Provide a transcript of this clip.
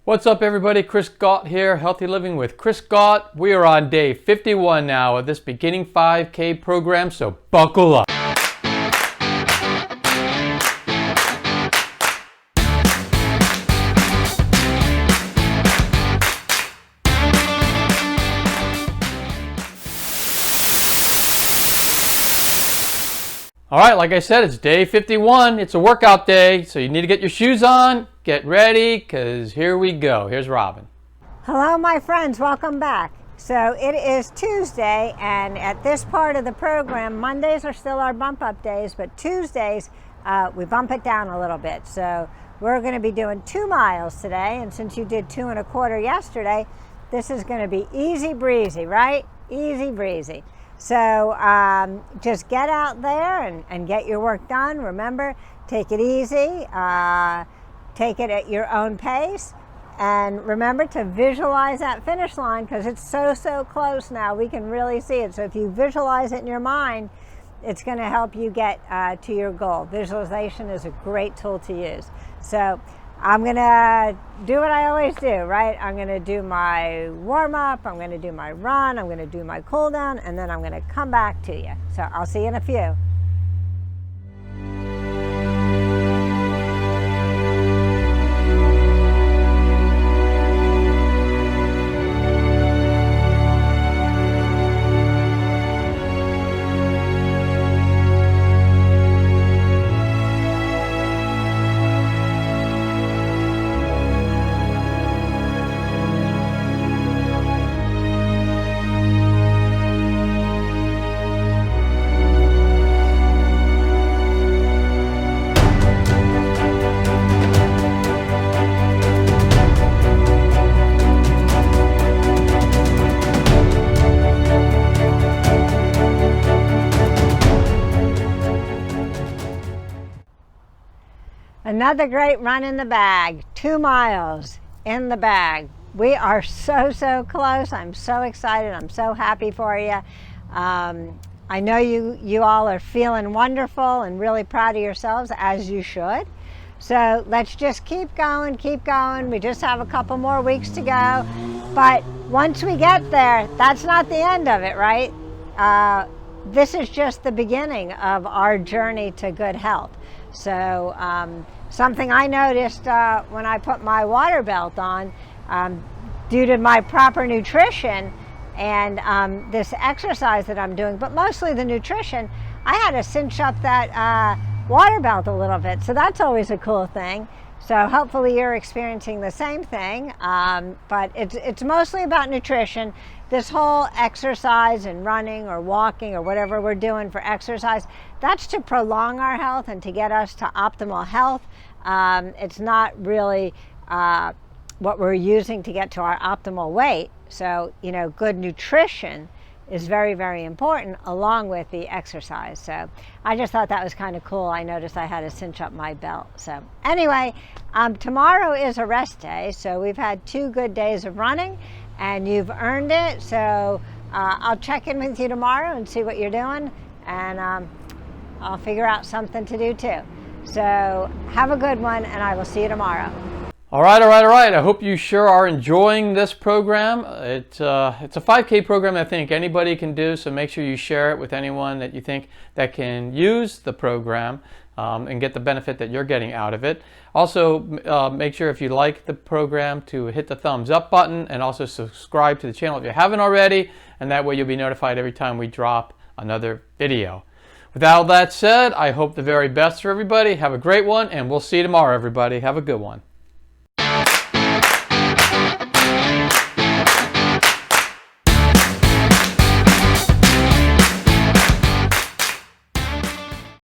What's up everybody, Chris Gault here, Healthy Living with Chris Gault. We are on day 51 now of this beginning 5K program, so buckle up. Alright, like I said, it's day 51. It's a workout day, so you need to get your shoes on, get ready, because here we go. Here's Robin. Hello, my friends. Welcome back. So it is Tuesday, and at this part of the program, Mondays are still our bump up days, but Tuesdays, we bump it down a little bit. So we're going to be doing 2 miles today, and since you did 2 1/4 yesterday, this is going to be easy breezy, right? Easy breezy. So just get out there and get your work done. Remember, take it easy, take it at your own pace, and remember to visualize that finish line because it's so close now. We can really see it. So if you visualize it in your mind, it's going to help you get to your goal. Visualization is a great tool to use. So I'm going to do what I always do, right? I'm going to do my warm-up, I'm going to do my run, I'm going to do my cool down, and then I'm going to come back to you. So I'll see you in a few. Another great run in the bag, 2 miles in the bag. We are so close. I'm so excited. I'm so happy for you. I know you all are feeling wonderful and really proud of yourselves, as you should. So let's just keep going, keep going. We just have a couple more weeks to go. But once we get there, that's not the end of it, right? This is just the beginning of our journey to good health. So something I noticed when I put my water belt on, due to my proper nutrition and this exercise that I'm doing, but mostly the nutrition, I had to cinch up that water belt a little bit. So that's always a cool thing. So hopefully you're experiencing the same thing, but it's mostly about nutrition. This whole exercise and running or walking or whatever we're doing for exercise, that's to prolong our health and to get us to optimal health. It's not really what we're using to get to our optimal weight. So, you know, good nutrition is very important along with the exercise. So I just thought that was kind of cool. I noticed I had to cinch up my belt. So anyway, tomorrow is a rest day. So we've had 2 good days of running and you've earned it. So I'll check in with you tomorrow and see what you're doing, and I'll figure out something to do too. So have a good one, and I will see you tomorrow. All right. I hope you sure are enjoying this program. It's a 5K program I think anybody can do, so make sure you share it with anyone that you think that can use the program and get the benefit that you're getting out of it. Also, make sure if you like the program to hit the thumbs up button and also subscribe to the channel if you haven't already, and that way you'll be notified every time we drop another video. With all that said, I hope the very best for everybody. Have a great one, and we'll see you tomorrow, everybody. Have a good one.